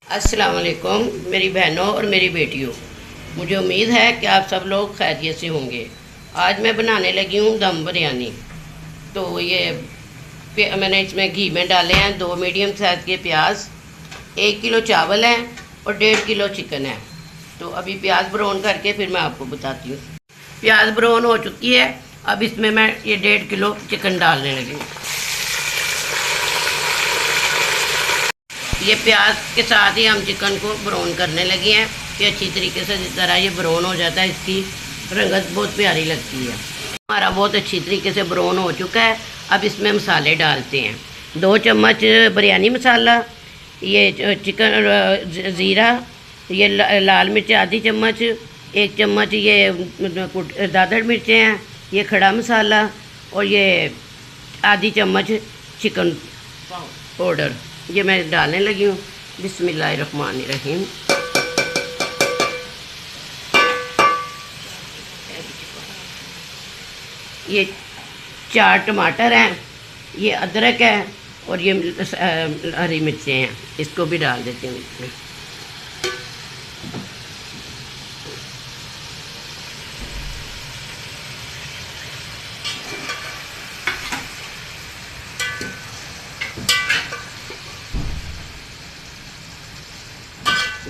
अस्सलाम वालेकुम मेरी बहनों और मेरी बेटियों। मुझे उम्मीद है कि आप सब लोग खैरियत से होंगे। आज मैं बनाने लगी हूँ दम बिरयानी। तो मैंने इसमें घी में डाले हैं 2 मीडियम साइज़ के प्याज, 1 किलो चावल हैं और 1.5 किलो चिकन है। तो अभी प्याज ब्राउन करके फिर मैं आपको बताती हूँ। प्याज ब्राउन हो चुकी है। अब इसमें मैं ये 1.5 किलो चिकन डालने लगी हूँ। ये प्याज के साथ ही हम चिकन को ब्राउन करने लगे हैं कि अच्छी तरीके से जिस तरह ये ब्राउन हो जाता है, इसकी रंगत बहुत प्यारी लगती है। हमारा बहुत अच्छी तरीके से ब्राउन हो चुका है। अब इसमें मसाले डालते हैं। 2 चम्मच बिरयानी मसाला, ये चिकन ज़ीरा, ये लाल मिर्च आधी चम्मच, 1 चम्मच ये दादड़ मिर्चें हैं, ये खड़ा मसाला और ये आधी चम्मच चिकन पाउडर ये मैं डालने लगी हूँ। बिस्मिल्लाहिर्रहमानिर्रहीम। ये 4 टमाटर हैं, ये अदरक है और ये हरी मिर्चें हैं, इसको भी डाल देती हूँ इसमें।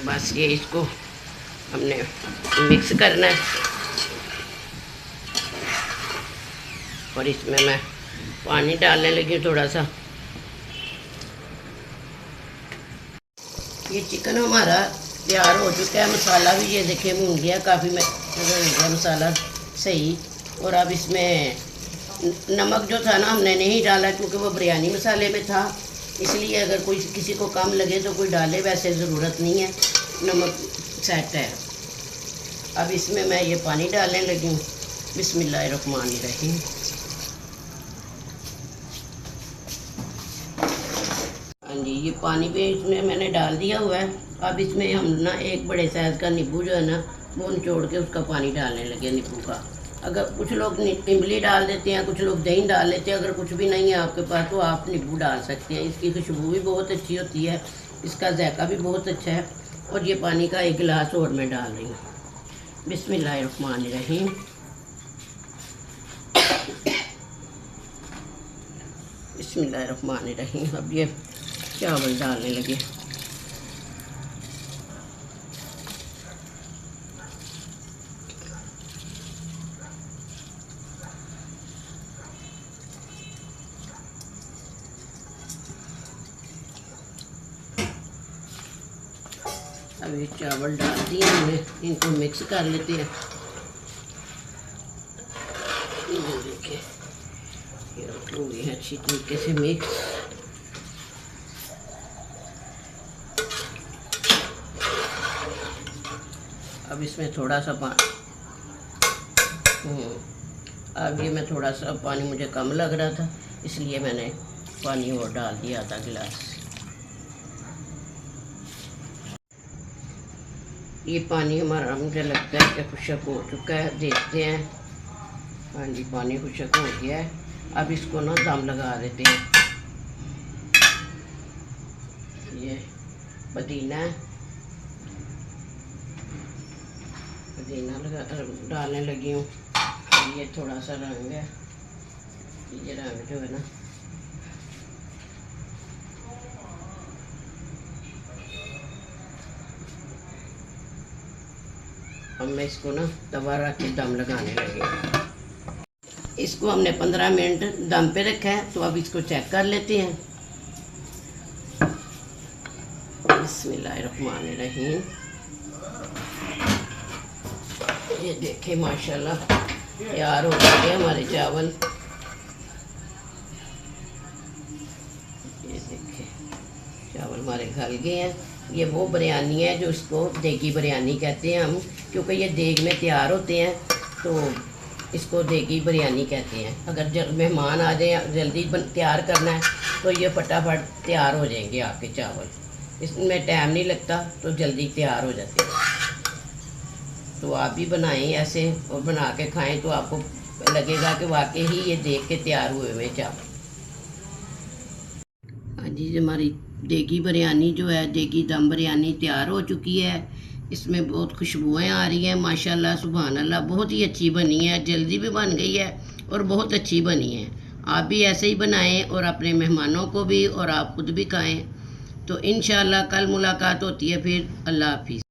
बस ये इसको हमने मिक्स करना है और इसमें मैं पानी डालने लगी हूँ थोड़ा सा। ये चिकन हमारा तैयार हो चुका है। मसाला भी ये देखिए भून गया, काफ़ी में गया मसाला सही। और अब इसमें नमक जो था ना हमने नहीं डाला क्योंकि वो बिरयानी मसाले में था, इसलिए अगर कोई किसी को कम लगे तो कोई डाले, वैसे ज़रूरत नहीं है, नमक सेट है। अब इसमें मैं ये पानी डालने लगी हूँ। बिस्मिल्लाहिर्रहमानिर्रहीम। हाँ जी, ये पानी भी इसमें मैंने डाल दिया हुआ है। अब इसमें हम ना 1 बड़े साइज़ का नींबू जो है ना वो निचोड़ के उसका पानी डालने लगे नींबू का। अगर कुछ लोग इमली डाल देते हैं, कुछ लोग दही डाल लेते हैं। अगर कुछ भी नहीं है आपके पास तो आप नींबू डाल सकते हैं। इसकी खुशबू भी बहुत अच्छी होती है, इसका जायका भी बहुत अच्छा है। और ये पानी का 1 गिलास और मैं डाल रही हूँ। बिस्मिल्लाहिर्रहमानिर्रहीम। बिस्मिल्लाहिर्रहमानिर्रहीम। अब ये चावल डालने लगे। अब ये चावल डाल दिए हमने, इनको मिक्स कर लेते हैं। ये देखिए ये हो गई अच्छी तरीके से मिक्स। अब इसमें थोड़ा सा पानी, अब ये मैं थोड़ा सा पानी मुझे कम लग रहा था, इसलिए मैंने पानी और डाल दिया आधा गिलास। ये पानी हमारा मुझे लगता है कि खुशक हो चुका है, देखते हैं। हाँ जी, पानी खुशक हो गया है। अब इसको ना दम लगा देते हैं। ये पुदीना डालने लगी हूँ। ये थोड़ा सा रंग है, ये रंग जो है ना अब मैं इसको ना तवा रख के दम लगाने लगे। इसको हमने 15 मिनट दम पे रखा है, तो अब इसको चेक कर लेते हैं। बिस्मिल्लाहिर्रहमानिर्रहीम। ये देखें माशाल्लाह तैयार हो गए हमारे चावल। ये देखें चावल हमारे गल गए हैं। ये वो बिरयानी है जो इसको देगी बिरयानी कहते हैं हम, क्योंकि ये देग में तैयार होते हैं तो इसको देगी बिरयानी कहते हैं। अगर मेहमान आ जाए, जल्दी तैयार करना है तो ये फटाफट तैयार हो जाएंगे आपके चावल। इसमें टाइम नहीं लगता, तो जल्दी तैयार हो जाते हैं। तो आप भी बनाएं ऐसे और बना के खाएं तो आपको लगेगा कि वाकई ही ये देख के तैयार हुए हुए चावल। हाँ जी हमारी देगी बिरयानी जो है, देगी दम बिरयानी तैयार हो चुकी है। इसमें बहुत खुशबुएं आ रही हैं माशाल्लाह, सुभान अल्लाह। बहुत ही अच्छी बनी है, जल्दी भी बन गई है और बहुत अच्छी बनी है। आप भी ऐसे ही बनाएं और अपने मेहमानों को भी और आप खुद भी खाएं। तो इंशाल्लाह कल मुलाकात होती है फिर। अल्लाह हाफिज़।